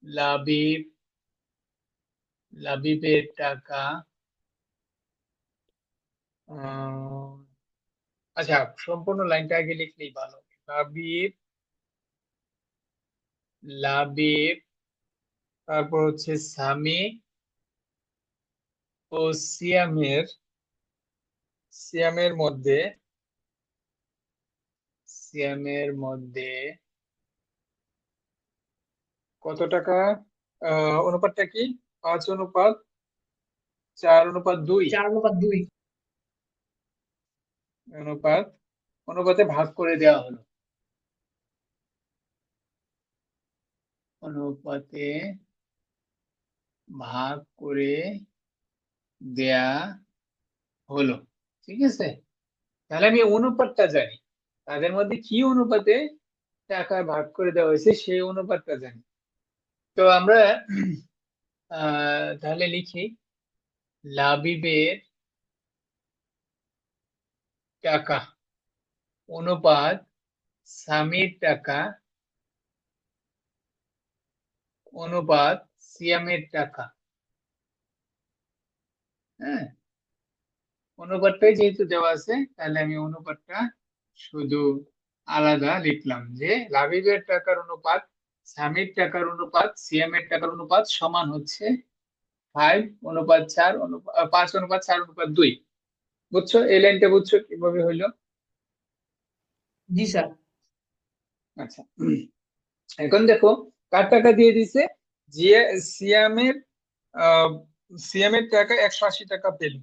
লাবিব লাবিবের টাকা আচ্ছা, সম্পূর্ণ লাইনটা আগে লিখলেই ভালো। লাবিব লাবিব তারপর হচ্ছে সামি ও সিয়ামের সিয়ামের মধ্যে সিয়ামের মধ্যে কত টাকা, অনুপাতটা কি? 5:4:2 4:2। অনুপাত অনুপাতে ভাগ করে দেওয়া হলো। অনুপাতে ভাগ করে দেয়া হলো। ঠিক আছে, তাহলে আমি অনুপাতটা জানি, তাদের মধ্যে কি অনুপাতে টাকা ভাগ করে দেওয়া হয়েছে সেই অনুপাতটা জানি। তো আমরা তাহলে লিখি লাবিবের টাকা অনুপাত সামির টাকা অনুপাত সিয়ামের টাকা। হ্যাঁ, অনুপাতটাই যেহেতু দেওয়া আছে তাহলে আমি অনুপাতটা শুধু আলাদা লিখলাম যে লাবিবের টাকার অনুপাত সামির টাকার অনুপাত সিয়ামের টাকার অনুপাত সমান হচ্ছে 5:4 5:4:2। বুঝছো এই লাইনটা? বুঝছো কিভাবে হইলো? জি স্যার। আচ্ছা, এখন দেখো কার টাকা দিয়ে দিছে। জিয়া সিয়ামের আহ সিয়ামের টাকা 180 টাকা পেল।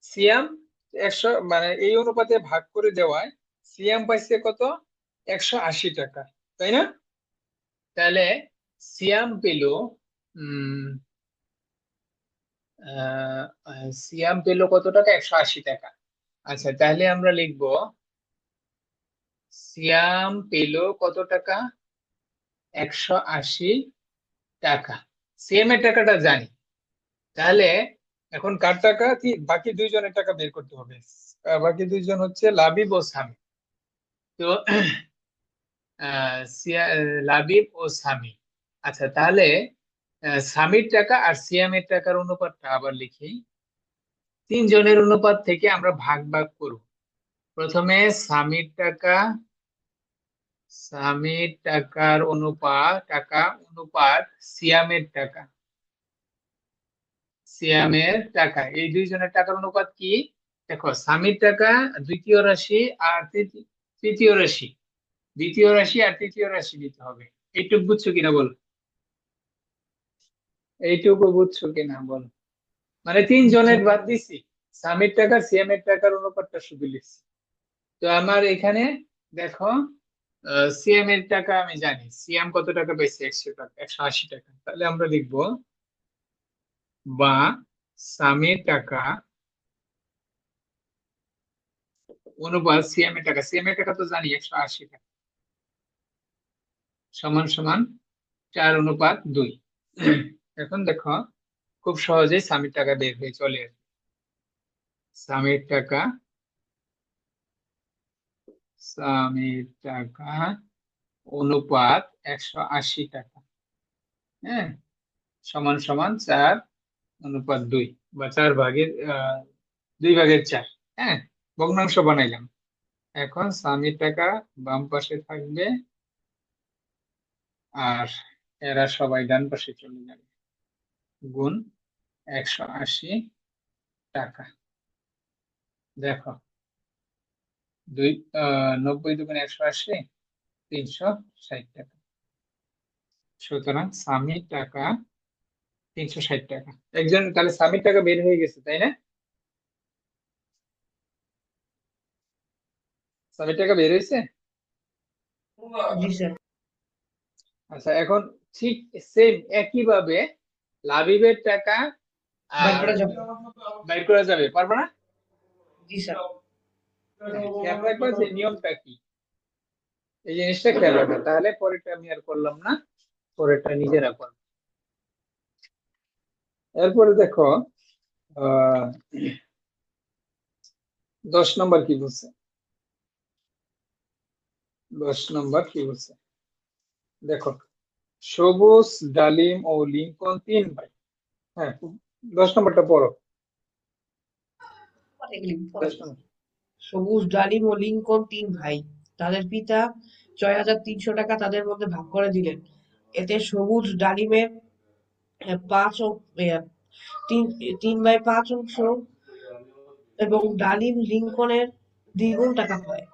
সিয়াম 100 মানে এই অনুপাতে ভাগ করে দেওয়ায় সিয়াম পাইছে কত? 180 টাকা, তাই না? তাহলে সিয়াম পেল উম সিয়াম পেল কত টাকা? 180 টাকা। আচ্ছা, তাহলে আমরা লিখবো সিয়াম পেল কত টাকা? 180 টাকা। সিএম এর টাকাটা জানি, তাহলে এখন কার টাকা কি বাকি দুইজনের টাকা বের করতে হবে। বাকি দুইজন হচ্ছে লাবিব ও সামি। তো লাবিব ও সামি। আচ্ছা, তাহলে সামির টাকা আর সিয়ামের টাকার অনুপাতটা আবার লিখি। তিনজনের অনুপাত থেকে আমরা ভাগ ভাগ করব। প্রথমে সামির টাকার অনুপাত সিয়ামের টাকা এই দুইজনের টাকার অনুপাত কি? দেখো, সামির টাকা দ্বিতীয় রাশি আর তৃতীয় রাশি, দ্বিতীয় রাশি আর তৃতীয় রাশি দিতে হবে। এইটুকু বুঝছো কিনা বল? এইটুকু বুঝছো কিনা বল? মানে জি তিনজনের স্যার। বাদ দিছি, সামির টাকা সিয়ামের টাকার অনুপাতটা শুধু লিখছি। তো আমার এখানে দেখো, সিএম এর টাকা আমি জানি, সিএম কত টাকা পাইছে? 100 টাকা, 180 টাকা। তাহলে আমরা লিখবো বা সামির টাকা অনুপাত সিএম এর টাকা তো জানি 180 টাকা, সমান সমান 4:2। এখন দেখো, খুব সহজেই সামির টাকা বের হয়ে চলে আসবে। সামির টাকা সামির টাকা অনুপাত 180 টাকা, হ্যাঁ, সমান সমান 4:2 বা 2/4। হ্যাঁ, ভগ্নাংশ বানাইলাম। এখন সামির টাকা বাম পাশে থাকবে আর এরা সবাই ডান পাশে চলে যাবে, গুণ 180 টাকা। দেখো, 90 × 180, 360 টাকা। সুতরাং সামির টাকা 360 টাকা। একজন তাহলে সামির টাকা বের হয়ে গেছে, তাই না? সামির টাকা বের হয়েছে। জি স্যার। আচ্ছা, এখন ঠিক সেম একই ভাবে লাবিবের টাকা বাইর আর করা যাবে। বের করা যাবে, পারবে না? জি স্যার। হ্যাঁ, খেয়াল রাখবা যে নিয়মটা কি, এই জিনিসটা খেয়াল রাখবা। তাহলে পরেরটা আমি আর করলাম না, পরেরটা নিজেরা করবো। এরপরে দেখো, 10 নম্বর কি বলছে? 10 নম্বর কি বলছে দেখো, সবুজ, ডালিম ও লিঙ্কন 3 ভাই। হ্যাঁ, 10 নম্বরটা পড়ো। পরে গেলি, পরে। 10 নম্বর। সবুজ, ডালিম ও লিংকন 3 ভাই। তাদের পিতা 6,300 টাকা তাদের মধ্যে ভাগ করে দিলেন। এতে সবুজ ডালিমের পাঁচ তিন 3/5 অংশ এবং ডালিম লিংকনের দ্বিগুণ টাকা পায়।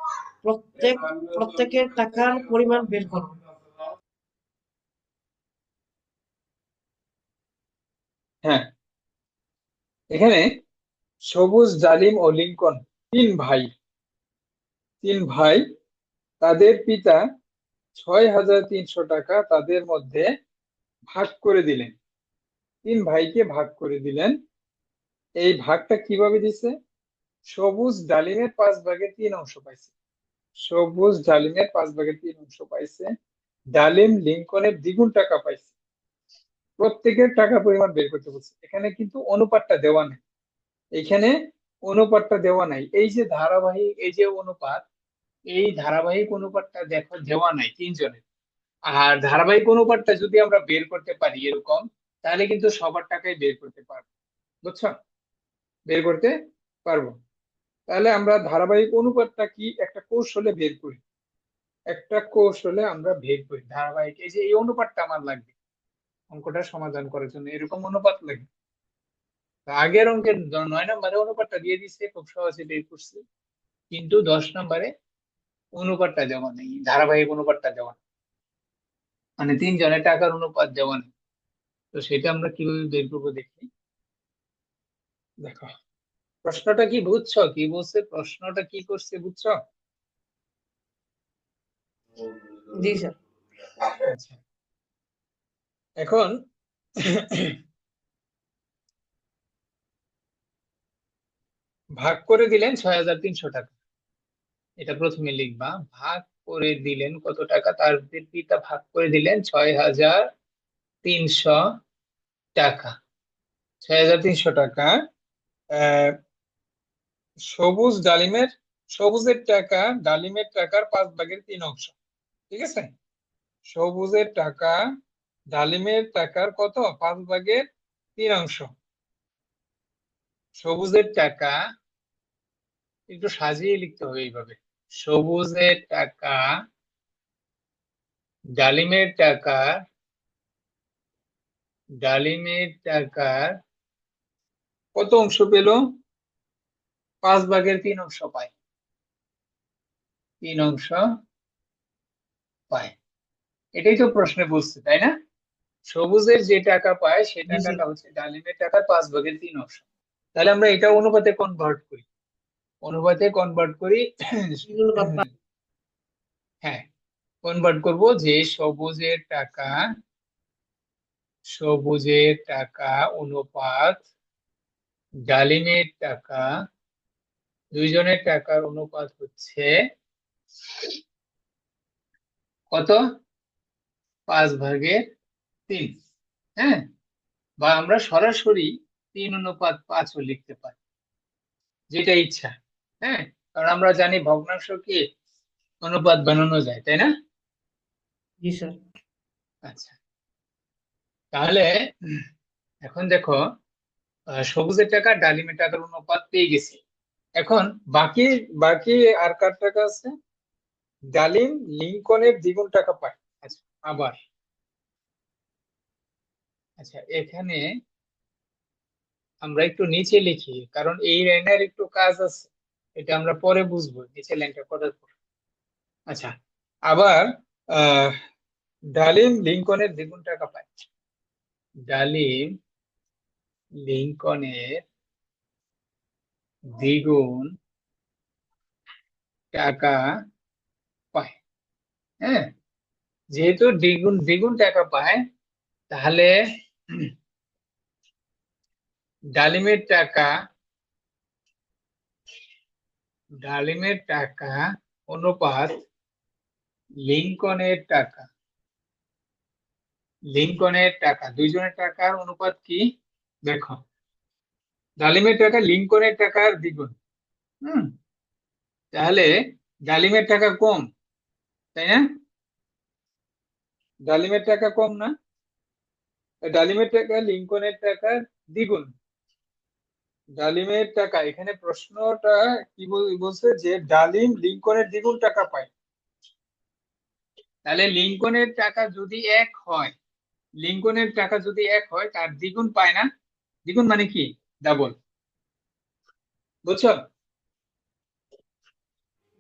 প্রত্যেকের টাকার পরিমাণ বের করো। হ্যাঁ, এখানে সবুজ, ডালিম ও লিঙ্কন 3 ভাই। 3 ভাই, তাদের পিতা 6,300 টাকা তাদের মধ্যে ভাগ করে দিলেন। 3 ভাইকে ভাগ করে দিলেন। এই ভাগটা কিভাবে দিছে? সবুজ ডালিমের 5/3 অংশ পাইছে। সবুজ ডালিমের 5/3 অংশ পাইছে। ডালিম লিঙ্কনের দ্বিগুণ টাকা পাইছে। প্রত্যেকের টাকা পরিমাণ বের করতে বলছে। এখানে কিন্তু অনুপাতটা দেওয়া নেই। এখানে অনুপাতটা দেওয়া নাই। এই যে ধারাবাহিক, এই যে অনুপাত, এই ধারাবাহিক অনুপাতটা দেখো দেওয়া নাই 3 জনের। আর ধারাবাহিক অনুপাতটা যদি আমরা বের করতে পারি এরকম, তাহলে কিন্তু সবার টাকাই বের করতে পারবো। বুঝছো? বের করতে পারবো। তাহলে আমরা ধারাবাহিক অনুপাতটা কি একটা কৌশলে বের করি। একটা কৌশলে আমরা বের করি ধারাবাহিক। এই যে এই অনুপাতটা আমার লাগবে অঙ্কটা সমাধান করার জন্য, এরকম অনুপাত লাগবে। তো আগের অঙ্কের 9 নম্বরে অনুপাতটা দিয়ে দিচ্ছে, খুব সহজে বের করছে। কিন্তু 10 নম্বরে অনুপাতটা দেওয়া নেই, ধারাবাহিক অনুপাতটা দেওয়া নেই, মানে 3 জনের টাকার অনুপাত দেওয়া নেই। তো সেটা আমরা কিভাবে বের করবো দেখি। দেখো, প্রশ্নটা কি বুঝছো? কি বলছে প্রশ্নটা, কি করছে বুঝছো? জি স্যার। আচ্ছা, এখন ভাগ করে দিলেন 6,300 টাকা। এটা প্রথমে লিখবা। ভাগ করে দিলেন কত টাকা? তার পিতা ভাগ করে দিলেন 6,300 টাকা। 6,300 টাকা। আহ সবুজ ডালিমের, সবুজের টাকা ডালিমের টাকার 5/3 অংশ। ঠিক আছে? সবুজের টাকা ডালিমের টাকার কত? 5/3 অংশ। সবুজের টাকা একটু সাজিয়ে লিখতে হবে এইভাবে। সবুজের টাকা ডালিমের টাকা, ডালিমের টাকার কত অংশ পেল? 5/3 অংশ পায়। 3 অংশ পায়। এটাই তো প্রশ্নে বলছে, তাই না? সবুজের যে টাকা পায় সে জি স্যার। টাকাটা হচ্ছে ডালিমের টাকার 5/3 অংশ। তাহলে আমরা এটা অনুপাতে কনভার্ট করি। অনুপাতে কনভার্ট করি। দ্বিগুণ বা হ্যাঁ, কনভার্ট করব যে সবুজের টাকা, সবুজের টাকা অনুপাত ডালিমের টাকা, দুইজনের টাকার অনুপাত হচ্ছে কত? 5/3। হ্যাঁ, বা আমরা সরাসরি 3:5ও লিখতে পারি, যেটা ইচ্ছা। হ্যাঁ, কারণ আমরা জানি ভগ্নাংশকে অনুপাত বানানো যায়, তাই না? জি স্যার। আচ্ছা, তাহলে এখন দেখো, সবুজের টাকা ডালিমের টাকার অনুপাত পেয়ে গেছি। এখন বাকি, বাকি আর কার টাকা আছে? ডালিম লিঙ্কনের দ্বিগুণ টাকা পায়। আচ্ছা, আবার আচ্ছা, এখানে আমরা একটু নিচে লিখি, কারণ এই লাইনের একটু কাজ আছে। এটা আমরা পরে বুঝবো নিচে লাইনটা করার পর। আচ্ছা, আবার আহ ডালিম লিঙ্কনের দ্বিগুণ টাকা পায়। ডালিম লিঙ্কনের দ্বিগুণ টাকা পায়। হ্যাঁ, যেহেতু দ্বিগুণ দ্বিগুণ টাকা পায়, তাহলে ডালিমের টাকা, ডালিমের টাকা অনুপাত লিঙ্কনের টাকা, লিঙ্কনের টাকা, দুইজনের টাকার অনুপাত কি? দেখো, ডালিমের টাকা লিঙ্কনের টাকার দ্বিগুণ। হুম, তাহলে ডালিমের টাকা কম, তাই না? ডালিমের টাকা কম না? ডালিমের টাকা লিঙ্কনের টাকার দ্বিগুণ। ডালিমের টাকা, এখানে প্রশ্নটা কি বলছে যে ডালিম লিঙ্কনের দ্বিগুণ টাকা পায়। তাহলে লিঙ্কনের টাকা যদি এক হয়, লিঙ্কনের টাকা যদি এক হয় তার দ্বিগুণ পায় না? দ্বিগুণ মানে কি? ডাবল। বুঝছো?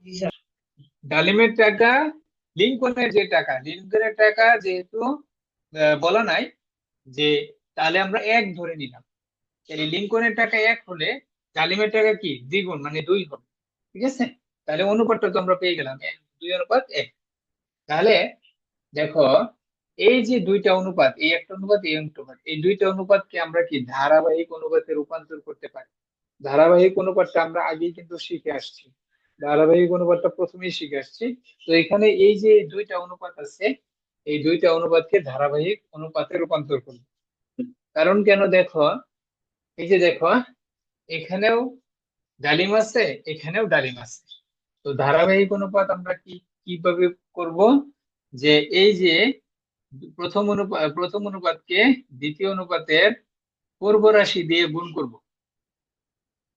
জি স্যার। ডালিমের টাকা লিঙ্কনের যে টাকা, লিঙ্কনের টাকা যেহেতু বলা নাই যে, তাহলে আমরা এক ধরে নিলাম। তাহলে লিঙ্কনের টাকা এক হলে ডালিমের টাকা কি দ্বিগুণ মানে দুই হবে। ঠিক আছে, তাহলে অনুপাতটা তো আমরা পেয়ে গেলাম, 2:1। তাহলে দেখো, এই যে দুইটা অনুপাত, এই একটা অনুপাত এই অনুপাত, এই দুইটা অনুপাতকে আমরা কি ধারাবাহিক অনুপাতে রূপান্তর করতে পারি। ধারাবাহিক অনুপাতটা আমরা আগেই কিন্তু শিখে আসছি, ধারাবাহিক অনুপাতটা প্রথমেই শিখে আসছি। তো এখানে এই যে দুইটা অনুপাত আছে, এই দুইটা অনুপাতকে ধারাবাহিক অনুপাতে রূপান্তর করব। কারণ কেন, দেখো, এই যে দেখো, এখানেও ডালিম আছে, এখানেও ডালিম আছে। তো ধারাবাহিক অনুপাত আমরা কিভাবে করব, যে এই যে প্রথম অনুপাতকে দ্বিতীয় অনুপাতের পূর্ব রাশি দিয়ে গুণ করব।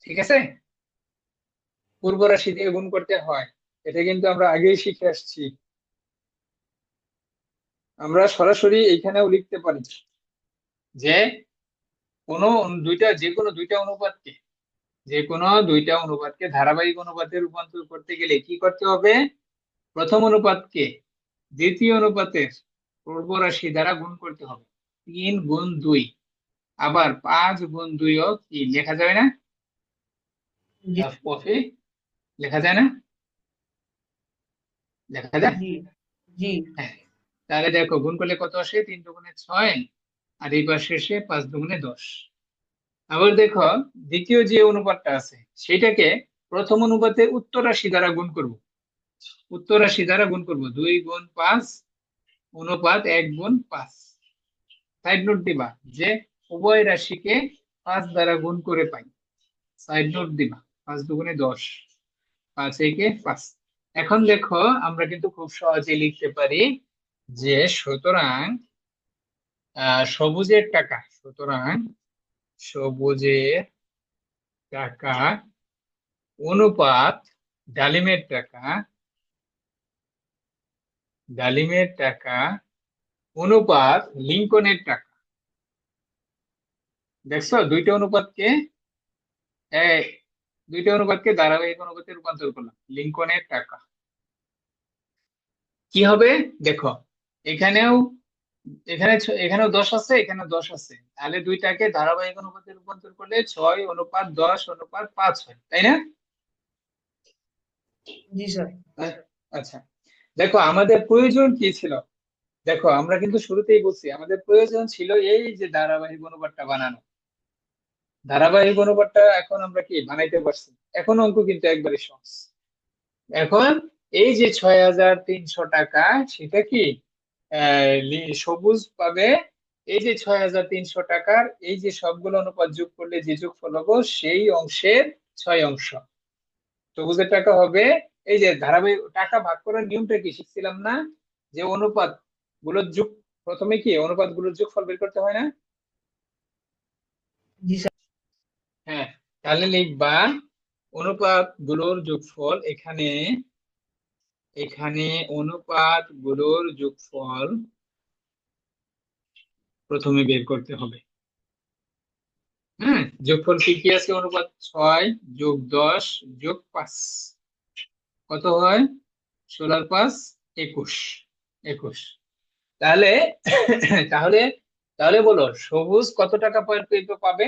ঠিক আছে, পূর্ব রাশি দিয়ে গুণ করতে হয়, এটা কিন্তু আমরা আগেই শিখে আসছি। আমরা সরাসরি এইখানেও লিখতে পারি যে কোনো যে কোনো দুইটা অনুপাতকে, যে কোনো দুইটা অনুপাতকে ধারাবাহিক অনুপাতে রূপান্তর করতে গেলে কি করতে হবে, প্রথম অনুপাতকে দ্বিতীয় অনুপাতের পূর্ব রাশি দ্বারা গুণ করতে হবে। 3 গুণ 2, আবার 5 গুণ 2ও কি লেখা যাবে না? জি কফি লেখা যায় না? লেখা যায়। জি জি হ্যাঁ, তাহলে দেখো গুণ করলে কত আসে, 3 দুগুণে 6, আর এই পাশে এসে 5 দুগুণে 10। আবার দেখো, দ্বিতীয় যে অনুপাতটা আছে সেটাকে প্রথম অনুপাতের উত্তর রাশি দ্বারা গুণ করব। উত্তর রাশি দ্বারা গুণ করব, 2 গুণ 5 অনুপাত 1 গুণ 5। সাইড নোট দিবা যে উভয় রাশিকে 5 দ্বারা গুণ করে পাই। সাইড নোট দিবা, 5 দুগুণে 10, 5 একে 5। এখন দেখো, আমরা কিন্তু খুব সহজে লিখতে পারি যে সুতরাং সবুজের টাকা, সুতরাং সবুজের টাকা অনুপাত ডালিমের টাকা, ডালিমের টাকা অনুপাত লিঙ্কনের টাকা। দেখছো, এ, দুইটা অনুপাতকে ধারাবাহিক অনুপাতে রূপান্তর করলাম। লিঙ্কনের টাকা কি হবে, দেখো, এখানেও এখানেও 10 আছে, এখানেও 10 আছে, তাহলে দুইটাকে ধারাবাহিক অনুপাতে রূপান্তর করলে 6:10:5 হয়, তাই না? জি স্যার। আহ, আচ্ছা, দেখো আমাদের প্রয়োজন কি ছিল। দেখো, আমরা কিন্তু শুরুতেই বলছি আমাদের প্রয়োজন ছিল এই যে ধারাবাহিক অনুপাতটা বানানো। ধারাবাহিক অনুপাতটা এখন আমরা কি বানাইতে পারছি। এখন অঙ্ক কিন্তু একবারে সহজ। এখন এই যে 6,300 টাকা, সেটা কি সবুজ পাবে। এই যে 6,300 টাকার এই যে সবগুলো অনুপাত যোগ করলে যে যোগফল হবো, সেই অংশের 6 অংশ সবুজের টাকা হবে। এই যে ধারাবাহিক টাকা ভাগ করার নিয়মটা কি শিখছিলাম না, যে অনুপাত গুলোর যোগ, প্রথমে কি অনুপাত গুলোর যোগফল বের করতে হয় না? জি স্যার। হ্যাঁ, তাহলে লিখবা অনুপাত গুলোর যোগফল, এখানে এখানে অনুপাত গুলোর যোগফল প্রথমে বের করতে হবে। হ্যাঁ, যোগফল কি কি আছে, অনুপাত 6+10+5 কত হয়, 16+5 21। তাহলে তাহলে তাহলে বলো, সবুজ কত টাকা পাবে,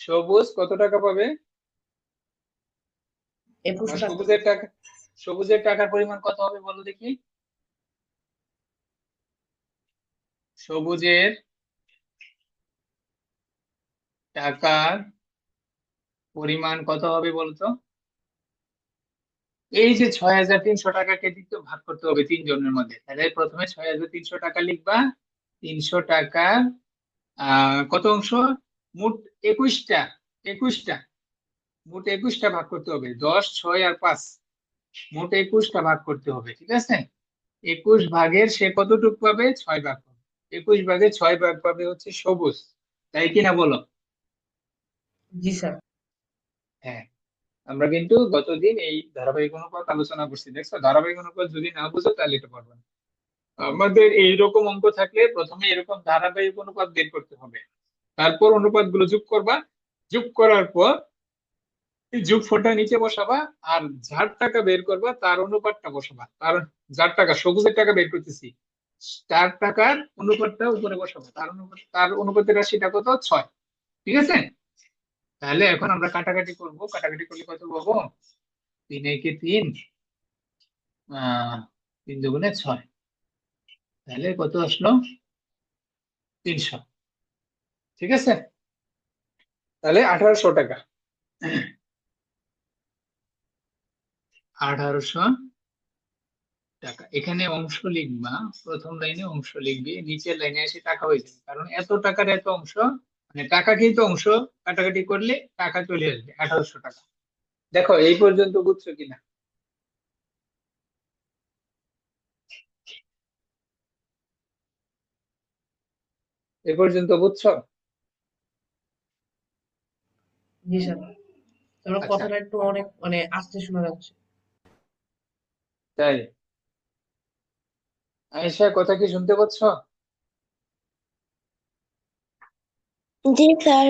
সবুজ কত টাকা পাবে? বা 2100 টাকা। সবুজের টাকার পরিমাণ কত হবে বলো দেখি। সবুজের টাকার পরিমাণ কত হবে বলতো। এই যে 6,300 টাকাকে দিতে ভাগ করতে হবে 3 জনের মধ্যে, তাহলে প্রথমে 6,300 টাকা লিখবা। 300 টাকা কত অংশ, মোট 21টা, 21টা, মোট 21টা ভাগ করতে হবে। 10, 6 আর 5, মোট 21টা ভাগ করতে হবে। ঠিক আছে, 21 ভাগের সে কতটুকু পাবে? 6 ভাগ পাবে। 21 ভাগের 6 ভাগ পাবে হচ্ছে সবুজ, তাই কিনা বলো? জি স্যার। হ্যাঁ, আমরা কিন্তু গতদিন এই ধারাবাহিক অনুপাত আলোচনা করছি, দেখছো? ধারাবাহিক অনুপাত যদি না বুঝো তাহলে এটা পারবে না। আমাদের এইরকম অঙ্ক থাকলে প্রথমে এরকম ধারাবাহিক অনুপাত বের করতে হবে, তারপর অনুপাত গুলো যোগ করবা, যোগ করার পর এই যোগফলটা নিচে বসাবা, আর যার টাকা বের করবা তার অনুপাতটা বসাবা। তার যার টাকা, সবুজের টাকা বের করতেছি, তার টাকার অনুপাতটা উপরে বসাবো, তার অনুপাতের রাশিটা কত? 6। ঠিক আছে, তাহলে এখন আমরা কাটাকাটি করব। কাটাকাটি করলে কত পাবো? 3 একে 3, 3 দুগুণে 6, তাহলে কত আসলো? 300। ঠিক আছে, তাহলে 1800 টাকা। 1800 টাকা এখানে অংশ লিখবা, প্রথম লাইনে অংশ লিখবি, নিচের লাইনে এসে টাকা হয়ে যাবে, কারণ এত টাকার এত অংশ, মানে টাকা কিন্তু অংশ, কাটাকাটি করলে টাকা চলে আসবে 1800 টাকা। দেখো এই পর্যন্ত বুঝছো কিনা? এই পর্যন্ত বুঝছো? জি স্যার। তোমার আচ্ছা, কথাটা একটু অনেক মানে আস্তে শোনা যাচ্ছে। তাই? আয়েশা, কথা কি শুনতে পাচ্ছ? জি স্যার।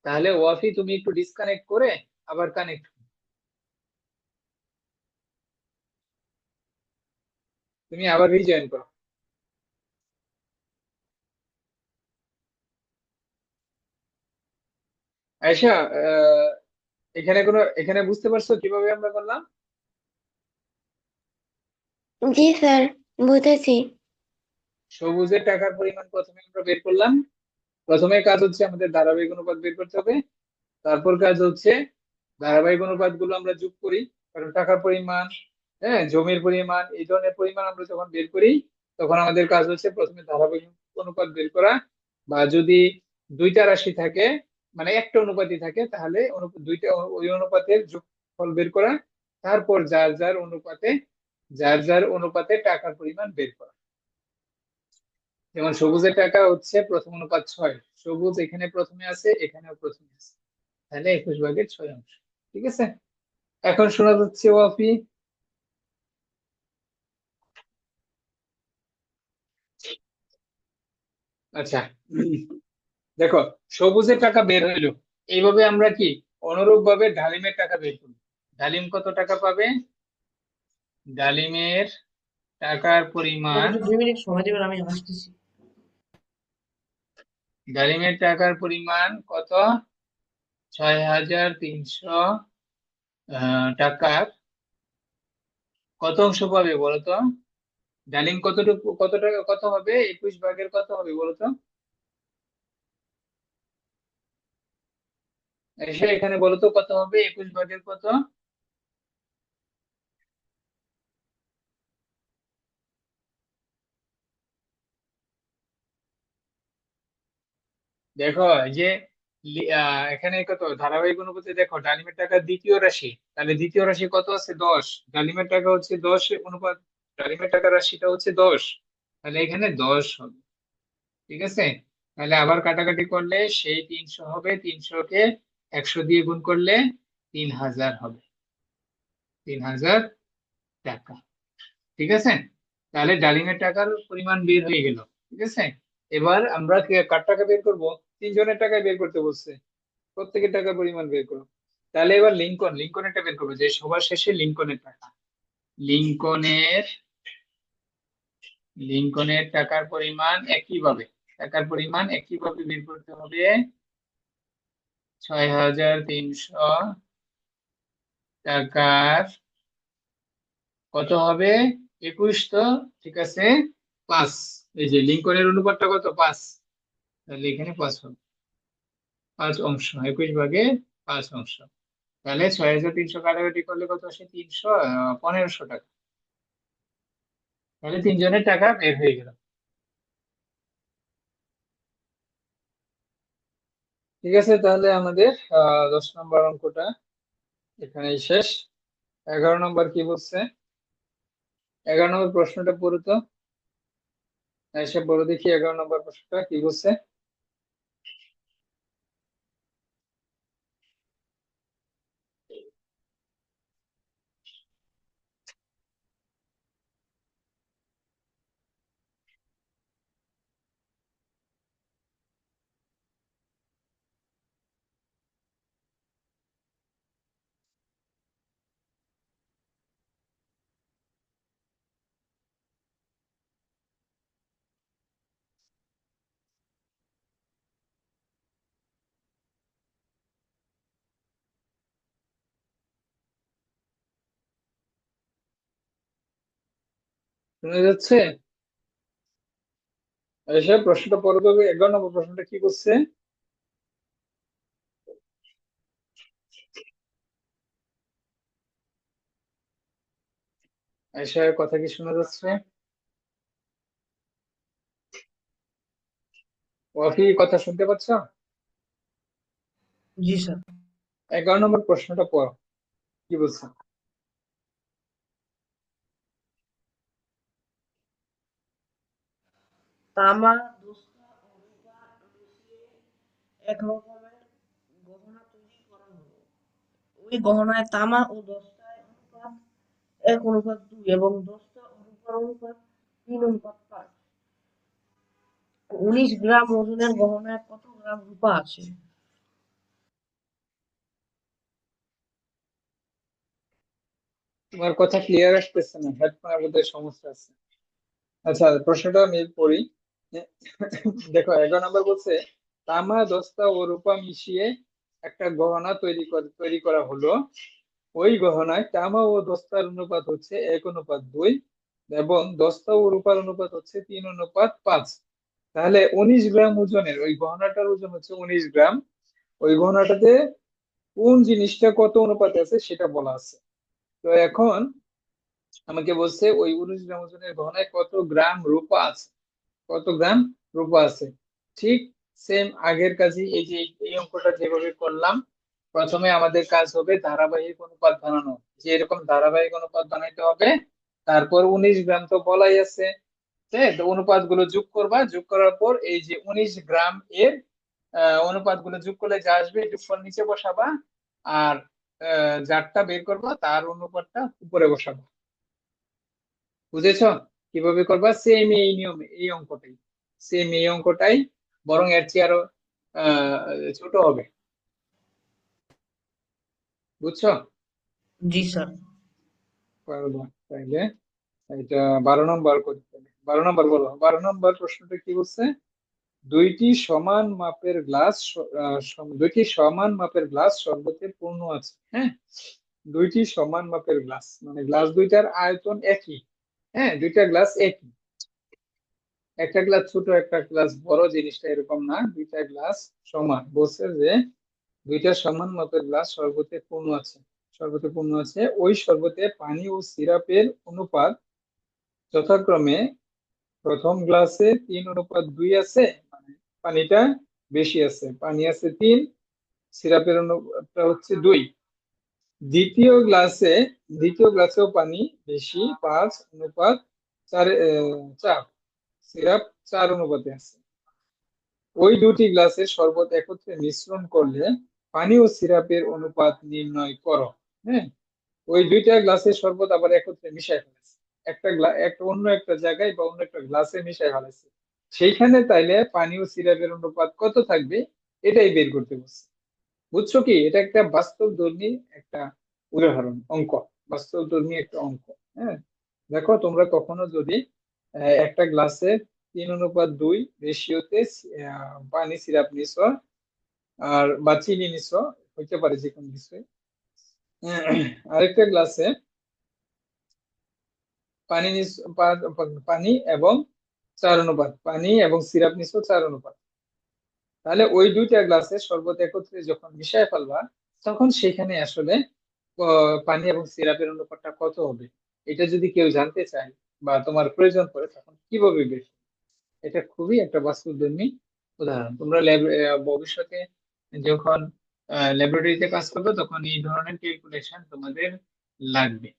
তাহলে ওয়াফি তুমি একটু ডিসকানেক্ট করে আবার কানেক্ট, তুমি আবার রিজয়েন করো। আয়েশা, এখানে বুঝতে পারছো কিভাবে আমরা করলাম? জি স্যার, বুঝেছি। সবুজের টাকার পরিমাণ প্রথমে আমরা বের করলাম। প্রথমে কাজ হচ্ছে আমাদের ধারাবাহিক অনুপাত বের করতে হবে, তারপর কাজ হচ্ছে ধারাবাহিক অনুপাত গুলো আমরা যোগ করি, কারণ টাকার পরিমাণ, হ্যাঁ, জমির পরিমাণ, এই ধরনের পরিমাণ আমরা যখন বের করি, তখন আমাদের কাজ হচ্ছে প্রথমে ধারাবাহিক অনুপাত বের করা, বা যদি দুইটা রাশি থাকে, মানে একটা অনুপাতই থাকে, তাহলে দুইটা ওই অনুপাতের যোগফল বের করা, তারপর যার যার অনুপাতে টাকার পরিমাণ বের করা। যেমন সবুজের টাকা হচ্ছে প্রথম অনুপাত 6, সবুজ এখানে প্রথমে আছে, এখানেও প্রথমে আছে, তাহলে 21 ভাগের 6 অংশ। ঠিক আছে, এখন শোনা যাচ্ছে ওয়াফি? আচ্ছা, দেখো সবুজের টাকা বের হইলো, এইভাবে আমরা কি অনুরূপ ভাবে ডালিমের টাকা বের করি। ডালিম কত টাকা পাবে? ডালিমের টাকার আমাকে পরিমাণ, একটু 2 মিনিট সময় দেবেন, আমি আসতেছি। ডালিমের টাকার পরিমাণ কত? 6300 টাকার কত অংশ পাবে বলতো? ডালিম কতটুকু, কত টাকা, কত হবে? 21 ভাগের কত হবে বলতো? এসে এখানে বলতো কত হবে 21 ভাগের কত? দেখো এই যে এখানে কত ধারাবাহিক অনুপাতে, দেখো ডালিমের টাকা দ্বিতীয় রাশি, তাহলে দ্বিতীয় রাশি কত আছে? 10। ডালিমের টাকা হচ্ছে 10 অনুপাত, ডালিমের টাকা রাশিটা হচ্ছে 10, তাহলে এখানে 10 হবে। ঠিক আছে, তাহলে আবার কাটাকাটি করলে সেই 300 হবে, 300 কে 100 দিয়ে গুণ করলে 3000 হবে, 3000 টাকা। ঠিক আছে, তাহলে ডালিমের টাকার পরিমাণ বের হয়ে গেল। ঠিক আছে, এবার আমরা কার টাকা বের করব? তিনজনের টাকায় বের করতে বলছে, প্রত্যেকের টাকা পরিমাণ বের করো। তাহলে এবার লিঙ্কনেরটা বের করবো, যে সবার শেষে লিঙ্কনের টাকা। লিঙ্কনের লিঙ্কনের টাকার পরিমাণ একইভাবে বের করতে হবে। 6300 টাকার কত হবে? 21 তো, ঠিক আছে, 5। এই যে লিঙ্কনের অনুপাতটা কত? 5, তাহলে এখানে 5 হবে, 5 অংশ, 21 ভাগে 5 অংশ। তাহলে 6300 কাটাকাটি করলে কত আসে? 300, 1500 টাকা। তাহলে তিনজনের টাকা বের হয়ে গেল। ঠিক আছে, তাহলে আমাদের 10 নম্বর অঙ্কটা এখানেই শেষ। 11 নম্বর কি বলছে? 11 নম্বর প্রশ্নটা পড়ো তো, এসে বলো দেখি 11 নম্বর প্রশ্নটা কি বলছে। শুনে যাচ্ছে? এসে প্রশ্নটা পড়ো তো, 11 নম্বর প্রশ্নটা কি বলছে। এসে কথা কি শোনা যাচ্ছে? ওয়াফি কথা শুনতে পাচ্ছ? জি স্যার। 11 নম্বর প্রশ্নটা পড়ো, কি বলছে। তামা, দস্তা ও রূপা মিশিয়ে এক রকমের গহনা তৈরি করা হলো। ওই গহনায় তামা ও দস্তার অনুপাত 1:2 এবং দস্তা ও রূপার অনুপাত 3:5। 19 গ্রাম ওজনের গহনায় কত গ্রাম রূপা আছে? তোমার কথা ক্লিয়ার আসতেছে না, হেডফোনের বোধহয় সমস্যা আছে। আচ্ছা, প্রশ্নটা আমি পড়ি। দেখো, 11 নম্বর বলছে তামা, দস্তা ও রূপা মিশিয়ে একটা গহনা তৈরি করা হলো। ওই গহনায় তামা ও দস্তার অনুপাত হচ্ছে 1:2 এবং দস্তা ও রূপার অনুপাত হচ্ছে 3:5। তাহলে 19 গ্রাম ওজনের ওই গহনাটার ওজন হচ্ছে 19 গ্রাম। ওই গহনাটাতে কোন জিনিসটা কত অনুপাতে আছে সেটা বলা আছে। তো এখন আমাকে বলছে ওই 19 গ্রাম ওজনের গহনায় কত গ্রাম রূপা আছে, কত গ্রাম রূপা আছে। ঠিক সেম আগের কাজই, এই যে এই অঙ্কটা যেভাবে করলাম, প্রথমে আমাদের কাজ হবে ধারাবাহিক অনুপাত বানানো, যে এরকম ধারাবাহিক অনুপাত বানাইতে হবে। তারপর 19 গ্রাম তো বলাই আছে, তো অনুপাত গুলো যোগ করবা, যোগ করার পর এই যে 19 গ্রাম এর অনুপাত গুলো যোগ করলে যা আসবে যোগফল নিচে বসাবা, আর যারটা বের করবা তার অনুপাতটা উপরে বসাবা। বুঝেছো কিভাবে করবা? সেম এই নিয়মে এই অঙ্কটাই, সেম এই অঙ্কটাই, বরং এর চেয়ে আরো আহ, ছোট হবে। বুঝছো? জি স্যার। পারবা তাইলে এটা 12 নম্বর করতে হবে। 12 নম্বর বলো, 12 নম্বর প্রশ্নটা কি বলছে। দুইটি সমান মাপের গ্লাস শরবতে পূর্ণ আছে। হ্যাঁ, দুইটি সমান মাপের গ্লাস মানে গ্লাস দুইটার আয়তন একই। হ্যাঁ, দুইটা গ্লাস একই, একটা গ্লাস ছোট একটা গ্লাস বড়, জিনিসটা এরকম না, দুইটা গ্লাস সমান। বলছে যে দুইটা সমান মাপের গ্লাস শরবতে পূর্ণ আছে, শরবতে পূর্ণ আছে। ওই শরবতে পানি ও সিরাপের অনুপাত যথাক্রমে প্রথম গ্লাসে 3:2 আছে, মানে পানিটা বেশি আছে, পানি আছে 3, সিরাপের অনুপাতটা হচ্ছে 2। দ্বিতীয় গ্লাসে দ্বিতীয় গ্লাসেও পানি বেশি, 5:4, 4, সিরাপ 4 অনুপাতে আছে। ওই দুটি গ্লাসের শরবত একত্রে মিশ্রণ করলে পানি ও সিরাপের অনুপাত নির্ণয় করো। হ্যাঁ, ওই দুইটা গ্লাসের শরবত আবার একত্রে মিশাই ফেলেছে, একটা অন্য একটা জায়গায় বা অন্য একটা গ্লাসে মিশাই ফেলেছে। সেইখানে তাইলে পানি ও সিরাপের অনুপাত কত থাকবে এটাই বের করতে বলছে। বুঝছো কি? এটা একটা বাস্তবধর্মী একটা উদাহরণ অঙ্ক, বাস্তবধর্মী একটা অঙ্ক। হ্যাঁ, দেখো তোমরা কখনো যদি একটা গ্লাসে 3:2 রেশিওতে পানি সিরাপ নিছো আর বা চিনি নিছো, হইতে পারে যে কোনো কিছু, আরেকটা গ্লাসে পানি এবং 4 অনুপাত, পানি এবং সিরাপ নিছো 4 অনুপাত। তাহলে ওই দুইটা গ্লাসের শরবত একত্রে যখন মিশায় ফেলবা, তখন সেখানে আসলে পানি এবং সিরাপের অনুপাতটা কত হবে, এটা যদি কেউ জানতে চায় বা তোমার প্রয়োজন পড়ে, তখন কিভাবে বের করবে? এটা খুবই একটা বাস্তবধর্মী উদাহরণ। তোমরা ভবিষ্যতে যখন ল্যাবরেটরিতে কাজ করবে তখন এই ধরনের ক্যালকুলেশন তোমাদের লাগবে।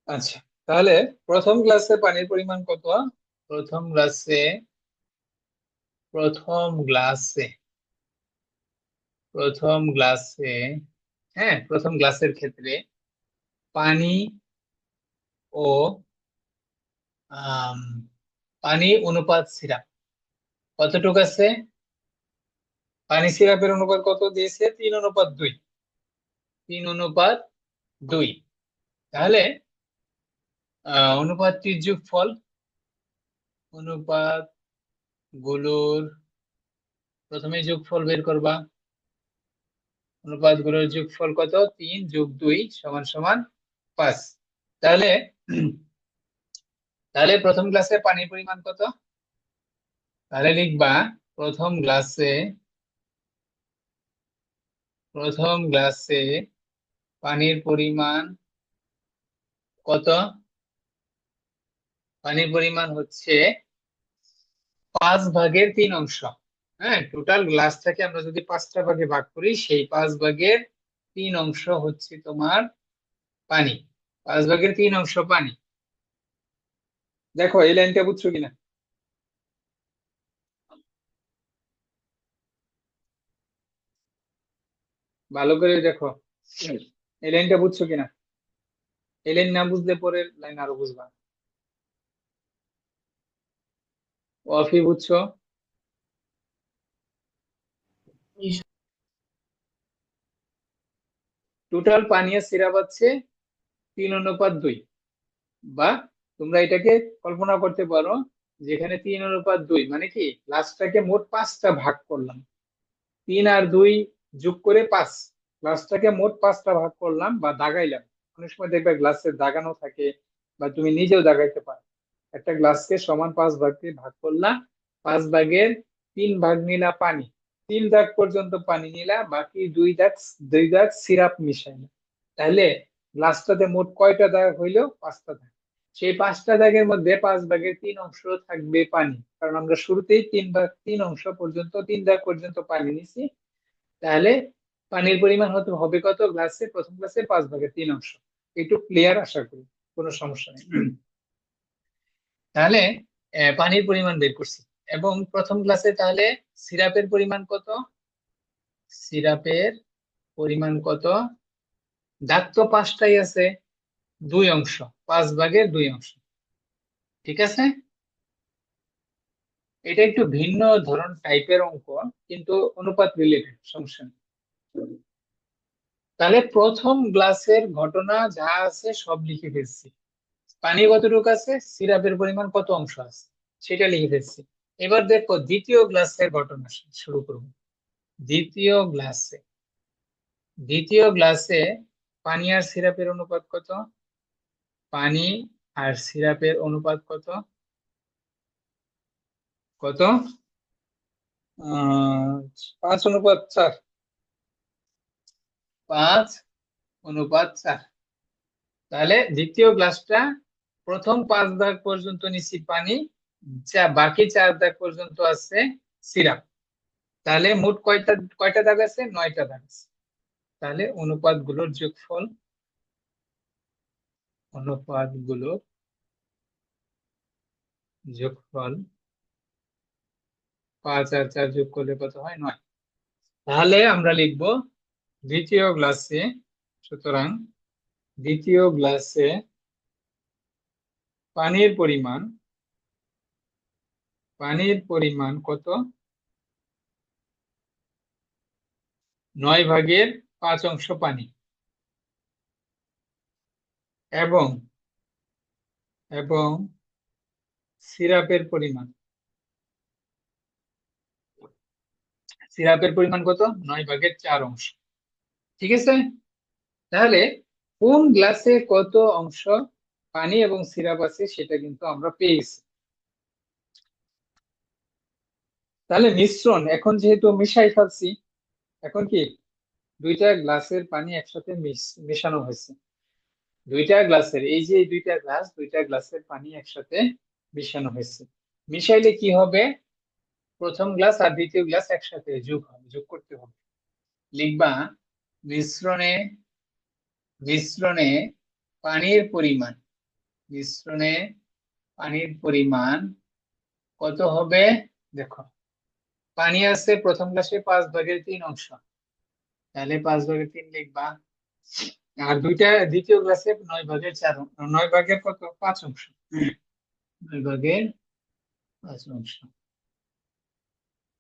আচ্ছা, তাহলে প্রথম গ্লাসে পানির পরিমাণ কত? প্রথম গ্লাসে প্রথম গ্লাসে প্রথম গ্লাসে হ্যাঁ, প্রথম গ্লাসের ক্ষেত্রে পানি ও আম, পানি অনুপাত সিরাপ কতটুকু আছে? পানি সিরাপের অনুপাত কত দিয়েছে? 3:2। 3:2। তাহলে অনুপাতটির যোগফল, অনুপাত গুলোর প্রথমে যোগফল বের করবা। অনুপাত গুলোর যোগফল কত? 3+2 = 5। তাহলে তাহলে প্রথম গ্লাসে পানির পরিমাণ কত? তাহলে লিখবা প্রথম গ্লাসে প্রথম গ্লাসে পানির পরিমাণ কত? পানির পরিমাণ হচ্ছে 5/3 হ্যাঁ, টোটাল গ্লাসটাকে আমরা যদি 5টা ভাগে ভাগ করি, সেই 5/3 হচ্ছে তোমার পানি। 5/3 পানি। দেখো এই লাইনটা বুঝছো কিনা? ভালো করে দেখো এই লাইনটা বুঝছো কিনা। এই লাইন না বুঝলে পরের লাইন আরো বুঝবা। অফি বুঝছো? টোটাল পানি আর সিরাপ আছে 3:2। বা তোমরা এটাকে কল্পনা করতে পারো, যেখানে 3:2 মানে কি, গ্লাসটাকে মোট 5টা ভাগ করলাম। 3 আর 2 যোগ করে 5। গ্লাসটাকে মোট 5টা ভাগ করলাম বা দাগাইলাম। অনেক সময় দেখবে গ্লাসের দাগানো থাকে, বা তুমি নিজেও দাগাইতে পারো। একটা গ্লাসকে সমান 5 ভাগে ভাগ করলাম, 5/3 ভাগ নিলা পানি। 3 দাগ পর্যন্ত পানি নিলা, বাকি 2 দাগ সিরাপ মিশাইলা। তাহলে গ্লাসটাতে মোট কয়টা দাগ হইলো? 5টা দাগ। সেই 5টা দাগের মধ্যে 5/3 থাকবে পানি, কারণ আমরা শুরুতেই 3 দাগ পর্যন্ত পানি নিছি। তাহলে পানির পরিমাণ হবে কত গ্লাসে? প্রথম গ্লাসে 5/3। একটু ক্লিয়ার আশা করি, কোনো সমস্যা নেই। তাহলে পানির পরিমাণ বের করছি। এবং প্রথম গ্লাসে তাহলে সিরাপের পরিমাণ কত? সিরাপের পরিমাণ কত? দাগ তো 5টাই আছে, 2 অংশ, 5/2। ঠিক আছে, এটা একটু ভিন্ন ধরন টাইপের অঙ্ক, কিন্তু অনুপাত রিলেটেড, সমস্যা নেই। তাহলে প্রথম গ্লাসের ঘটনা যা আছে সব লিখে ফেলছি। পানি কতটুকু আছে, সিরাপের পরিমাণ কত অংশ আছে, সেটা লিখে ফেলছি। এবার দেখো দ্বিতীয় গ্লাসের ঘটনা শুরু করব। দ্বিতীয় গ্লাসে দ্বিতীয় গ্লাসে পানি আর সিরাপের অনুপাত কত? পানি আর সিরাপের অনুপাত কত? কত? 5:4। 5:4। তাহলে দ্বিতীয় গ্লাসটা প্রথম 5 দাগ পর্যন্ত নিচ্ছি পানি, যা বাকি 4 দাগ পর্যন্ত আছে সিরাপ। তাহলে মোট কয়টা কয়টা দাগ আছে? 9টা দাগ আছে। তাহলে অনুপাতগুলোর যোগফল 5 আর 4 যোগ করলে কত হয়? 9। তাহলে আমরা লিখব দ্বিতীয় গ্লাসে, সুতরাং দ্বিতীয় গ্লাসে পানির পরিমাণ কত? 9/5 পানি। এবং এবং সিরাপের পরিমাণ কত? 9/4। ঠিক আছে, তাহলে কোন গ্লাসে কত অংশ পানি এবং সিরাপ আছে সেটা কিন্তু আমরা পেয়েছি। তাহলে মিশ্রণ এখন যেহেতু মিশাই ফেলছি, এখন কি দুইটা গ্লাসের পানি একসাথে মেশানো হয়েছে। দুইটা গ্লাসের, এই যে দুইটা গ্লাসের পানি একসাথে মিশানো হয়েছে। মিশাইলে কি হবে? প্রথম গ্লাস আর দ্বিতীয় গ্লাস একসাথে যোগ হবে, যোগ করতে হবে। লিখবা মিশ্রণে মিশ্রণে পানির পরিমাণ, মিশ্রণে পানির পরিমাণ কত হবে? দেখো, পানি আছে প্রথম গ্লাসে 5/3 অংশ, তাহলে 5/3 লিখবা। আর দুইটা দ্বিতীয় গ্লাসে 9/4, 9 ভাগের কত? 5 অংশ। 9/5 অংশ,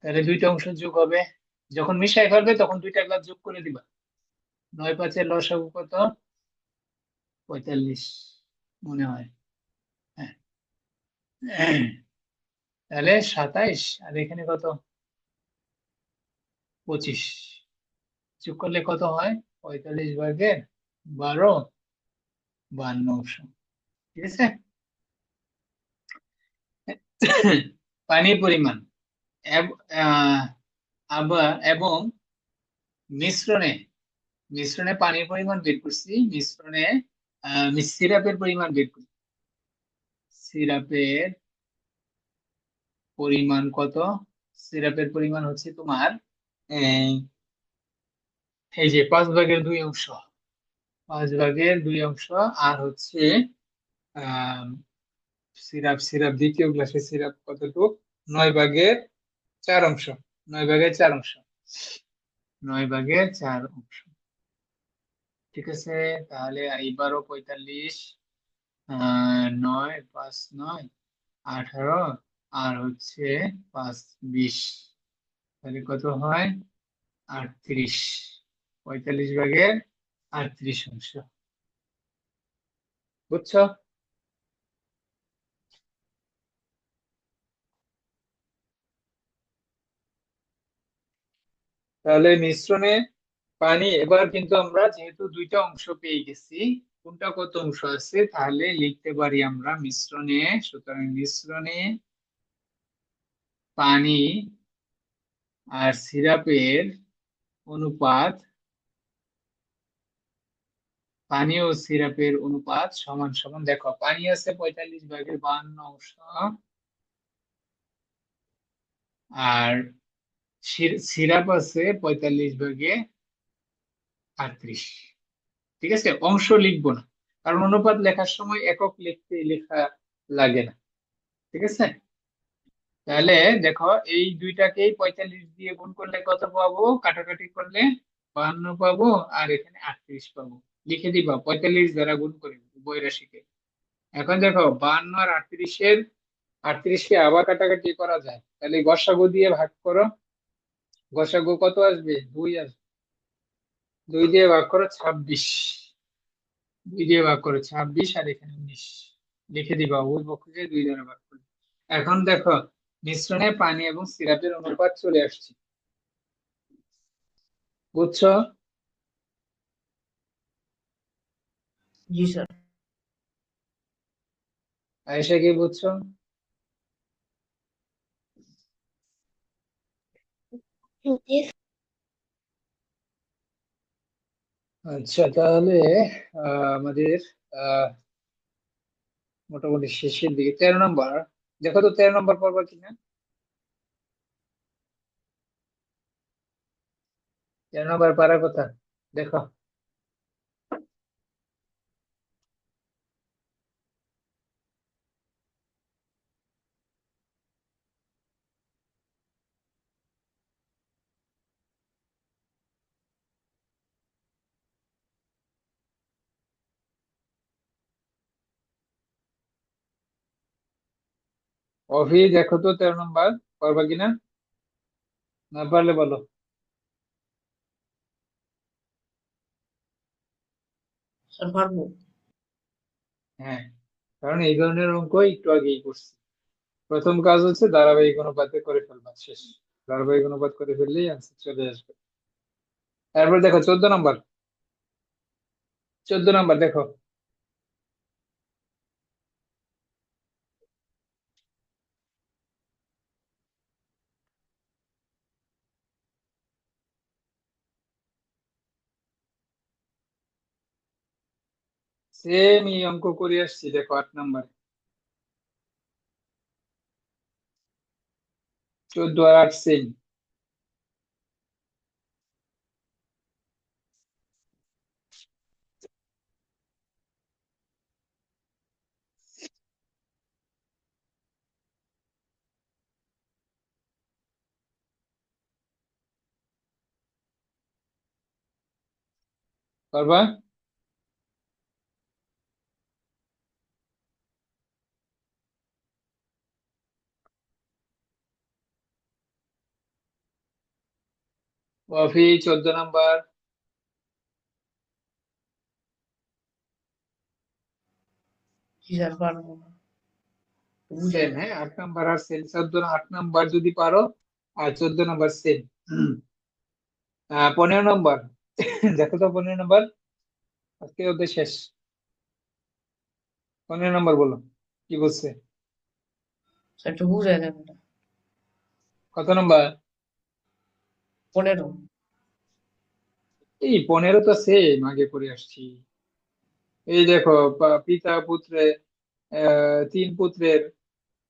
তাহলে দুইটা অংশ যোগ হবে। যখন মিশাই ফেলবে তখন দুইটা গ্লাস যোগ করে দিবা। 9/5 লসাগু কত? 45 মনে হয়। হ্যাঁ, তাহলে 27, আর এখানে কত? 25 যোগ করলে কত হয়? 45/12, 52 অংশ। ঠিক আছে। পানির পরিমাণ আবার এবং মিশ্রণে, মিশ্রণে পানির পরিমাণ বের করছি, মিশ্রণে সিরাপের পরিমাণ বের করি। সিরাপের পরিমাণ কত? সিরাপের পরিমাণ হচ্ছে তোমার এই এই যে 5/2 অংশ, 5/2 অংশ। আর হচ্ছে আহ সিরাপ, দ্বিতীয় গ্লাসের সিরাপ কতটুকু? 9/4 অংশ, 9/4 অংশ, 9/4 অংশ। ঠিক আছে, তাহলে এইবারও 45, 9 5 9 18, আর হচ্ছে 5 20, তাহলে কত হয়? 38, 45/38 অংশ। বুঝছো? তাহলে মিশ্রণে পানি, এবার কিন্তু আমরা যেহেতু দুইটা অংশ পেয়ে গেছি, কোনটা কত অংশ আছে তাহলে লিখতে পারি আমরা মিশ্রণে। সুতরাং মিশ্রণে পানি আর সিরাপের অনুপাত, পানি ও সিরাপের অনুপাত সমান সমান। দেখো, পানি আছে 45/52 অংশ, আর সিরাপ আছে 45/38। ঠিক আছে, অংশ লিখবো না, কারণ অনুপাত লেখার সময় একক লেখা লাগে না। ঠিক আছে, তাহলে দেখো, এই দুইটাকেই 45 দিয়ে গুণ করলে কত পাবো? কাটাকাটি করলে 52 পাবো, আর এখানে 38 পাবো। লিখে দিবা 45 দ্বারা গুণ করে উভয় রাশিকে। এখন দেখো, 52 আর 38কে আবার কাটাকাটি করা যায়, তাহলে গসাগু দিয়ে ভাগ করো। গসাগু কত আসবে? 2 আসবে। 2 দিয়ে ভাগ করো 26, 2 দিয়ে ভাগ করো 26, আর এখানে 19 লিখে দিবা, উভয় পক্ষকে 2 দ্বারা ভাগ করে। এখন দেখো, মিশ্রণে পানি এবং সিরাপের অনুপাত চলে আসছে। বুঝছো? জি স্যার। আয়েশা, কি বুঝছো? জি আচ্ছা, তাহলে আমাদের আহ মোটামুটি শেষের দিকে 13 নম্বর। দেখো তো 13 নম্বর পড়বা কিনা। 13 নম্বর পারার কথা দেখো। অভি, দেখো তো 13 নম্বর পারবা কিনা, না পারলে বলো। স্যার পারবো। হ্যাঁ, কারণ এই ধরনের অঙ্ক একটু আগেই করছি। প্রথম কাজ হচ্ছে ধারাবাহিক অনুপাতে করে ফেলবা, শেষ। ধারাবাহিক অনুপাত করে ফেললেই আনসার চলে আসবে। তারপর দেখো 14 নম্বর। 14 নম্বর দেখো, সেম এই অঙ্ক করে আসছি। দেখো 8 নম্বর। 14 আর 8 সেম। পারবা? কফি 14 নাম্বার। জি স্যার, পারবো না, বুঝাই। সেম, হ্যাঁ 8 নাম্বার আর সেম। 14 8 নাম্বার যদি পারো, আর 14 নাম্বার সেম। 15 নাম্বার। দেখো তো 15 নাম্বার, আজকে ওদের শেষ। 15 নাম্বার বলো কি বলছে। স্যার একটু বুঝাই দেন এটা। কত নাম্বার? 15। এই 15 তো সেম, আগে করে আসছি। এই দেখো, পিতা পুত্রে, 3 পুত্রের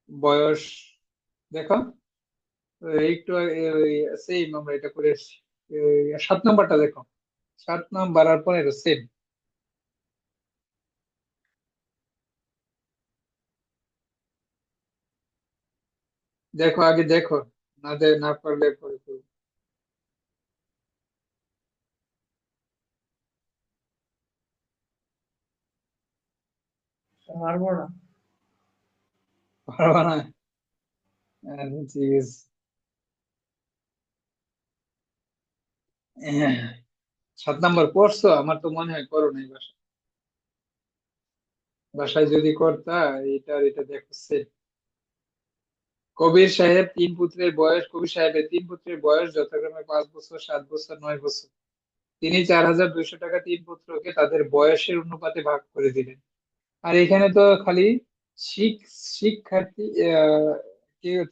বয়স দেখো, একটু সেম আমরা এটা করে এসেছি। 7 নাম্বারটা দেখো, 7 নাম্বার আর 15 সেম। দেখো আগে দেখো, না পারলে পরে করবো। স্যার পারবো না। পারবা না? ঠিক আছে। 7 নাম্বার পড়ছো? আমার তো মনে হয় করো নাই বাসায়। বাসায় যদি করতা, এটা আর এটা দেখো same। কবির সাহেবের 3 পুত্রের বয়স যথাক্রমে 5 বছর, 7 বছর, 9 বছর। তিনি 4200 টাকা 3 পুত্রকে তাদের বয়সের অনুপাতে ভাগ করে দিলেন। আর এখানে তো খালি শিক্ষার্থী,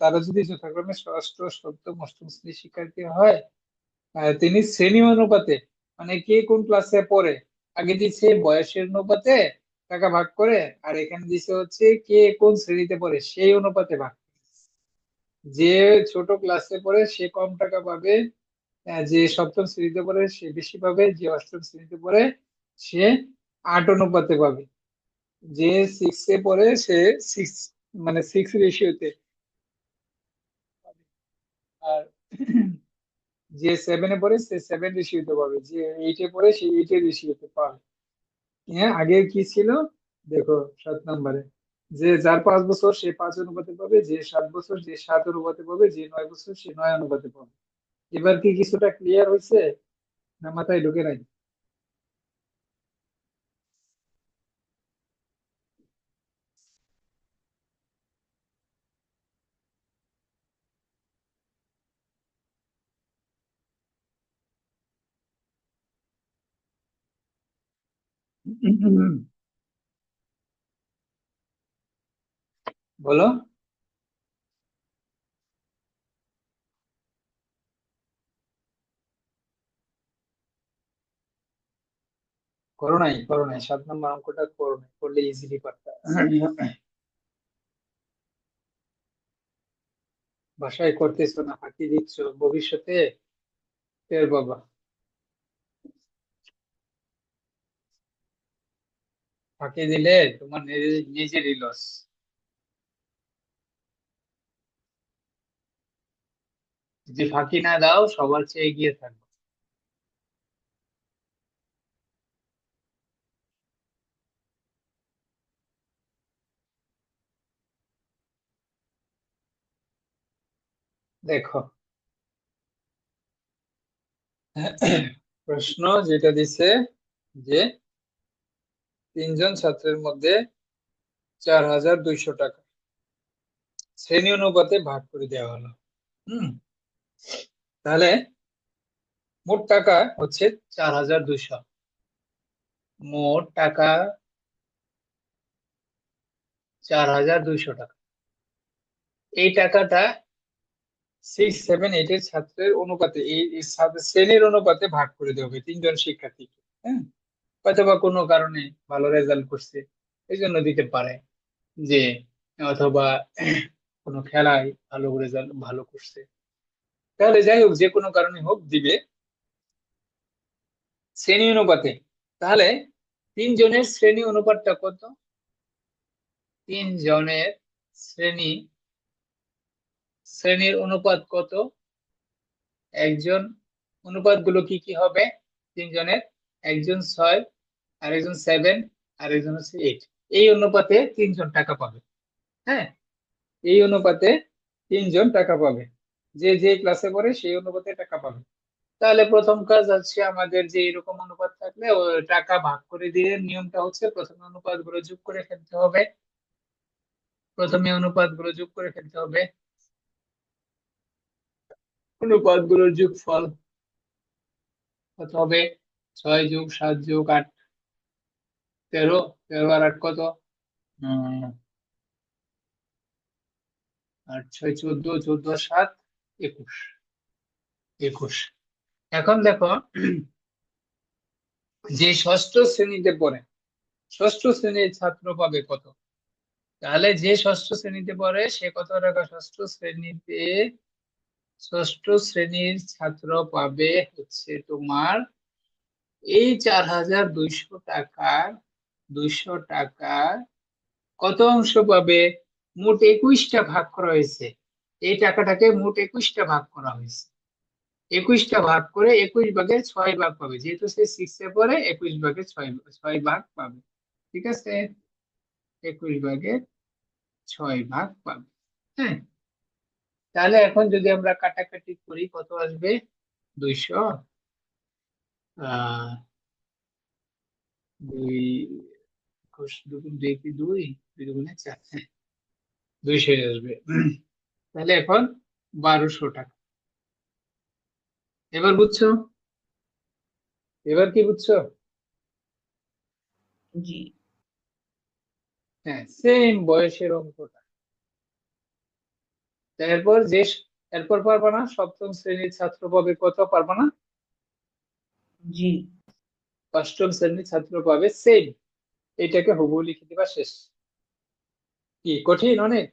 তারা যদি যথাক্রমে ষষ্ঠ, সপ্তম, অষ্টম শ্রেণীর শিক্ষার্থী হয়, তিনি শ্রেণী অনুপাতে, মানে কে কোন ক্লাসে পড়ে, আগে দিচ্ছে বয়সের অনুপাতে টাকা ভাগ করে, আর এখানে দিচ্ছে হচ্ছে কে কোন শ্রেণীতে পড়ে সেই অনুপাতে ভাগ। যে ছোট ক্লাসে পড়ে সে কম টাকা পাবে, যে সপ্তম শ্রেণীতে পড়ে সে বেশি পাবে, যে অষ্টম শ্রেণীতে পড়ে সে 8 অনুপাতে পাবে, যে সিক্সে পড়ে সে 6, মানে 6 রেশিওতে পাবে। আর যে 7-এ পড়ে সে 7 রেশিওতে পাবে, যে 8-এ পড়ে সে 8-এর রেশিওতে পাবে। হ্যাঁ, আগে কি ছিল দেখো, 7 নাম্বারে, যে যার 5 বছর সে 5 অনুপাতে পাবে, যে 7 বছর যে 7 অনুপাতে পাবে, যে 9 বছর সে 9 অনুপাতে পাবে। এবার কি কিছুটা ক্লিয়ার হয়েছে, না মাথায় ঢুকে নাই? বলো। করো নাই 7 নাম্বার অঙ্কটা করো নাই, করলে ইজিলি পারতা। বাসায় করতেছো না, ফাঁকি দিচ্ছ, ভবিষ্যতে টের বাবা। ফাঁকি দিলে তোমার নিজেরই লস। যদি ফাঁকি না দাও সবার চেয়ে এগিয়ে থাকবে। দেখো, প্রশ্ন যেটা দিছে, যে 3 জন ছাত্রের মধ্যে 4200 টাকা শ্রেণী অনুপাতে ভাগ করে দেওয়া হলো। হুম, তাহলে মোট টাকা হচ্ছে 4200। মোট টাকা 4200 টাকা। এই টাকাটা 6, 7, 8-এর ছাত্রের অনুপাতে, এই শ্রেণীর অনুপাতে ভাগ করে দেওয়া হবে 3 জন শিক্ষার্থীকে। হ্যাঁ, হয়তো বা কোনো কারণে ভালো রেজাল্ট করছে এই জন্য দিতে পারে, যে অথবা কোনো খেলায় ভালো রেজাল্ট ভালো করছে, তাহলে যাই হোক যে কোনো কারণে হোক দিবে শ্রেণী অনুপাতে। তাহলে 3 জনের শ্রেণী অনুপাতটা কত? 3 জনের শ্রেণীর অনুপাত কত? একজন, অনুপাতগুলো কি কি হবে 3 জনের? একজন 6, আরেকজন 7, আরেকজন হচ্ছে 8। এই অনুপাতে 3 জন টাকা পাবে। হ্যাঁ, এই অনুপাতে 3 জন টাকা পাবে, যে যে ক্লাসে পড়ে সেই অনুপাতে টাকা পাবে। তাহলে প্রথম কাজ হচ্ছে আমাদের যে এরকম অনুপাত থাকলে ও টাকা ভাগ করে দিয়ে নিয়মটা হচ্ছে প্রথমে অনুপাতগুলো যোগ করে ফেলতে হবে। প্রথমে অনুপাতগুলো যোগ করে ফেলতে হবে, অনুপাতগুলোর যোগফল কত হবে? 6 + 7 + 8, 13। 13 আর 8 কত? 8 × 6 = 14, 14 আর 7 21। 21। এখন দেখো, যে ষষ্ঠ শ্রেণীতে পড়ে, ষষ্ঠ শ্রেণীর ছাত্র পাবে কত? তাহলে যে ষষ্ঠ শ্রেণীতে পড়ে সে কত টাকা ষষ্ঠ শ্রেণীর ছাত্র পাবে হচ্ছে তোমার এই 4200 টাকার 200 টাকার কত অংশ পাবে? মোট 21টা ভাগ করা হয়েছে। এই টাকাটাকে মোট 21টা ভাগ করা হয়েছে। 21টা ভাগ করে 21 ভাগে 6 ভাগ পাবে, যেহেতু সে 6-এ পড়ে 21 ভাগে 6 ভাগ পাবে। ঠিক আছে, 21 ভাগে 6 ভাগ পাবে। হ্যাঁ, তাহলে এখন যদি আমরা কাটাকাটি করি কত আসবে? 200, 2 2 কি 2, 2 দুগুণে 4, হ্যাঁ 200 আসবে। তাহলে এখন 1200 টাকা। এবার বুঝছো? এবার কি বুঝছো? জি। হ্যাঁ, সেম বয়সের অঙ্কটা। এরপর এরপর পারবা না, সপ্তম শ্রেণীর ছাত্র পাবে কত? পারবা না? জি। অষ্টম শ্রেণীর ছাত্র পাবে সেম। এটাকে হুবহু লিখে দিবা, শেষ। কি কঠিন অনেক?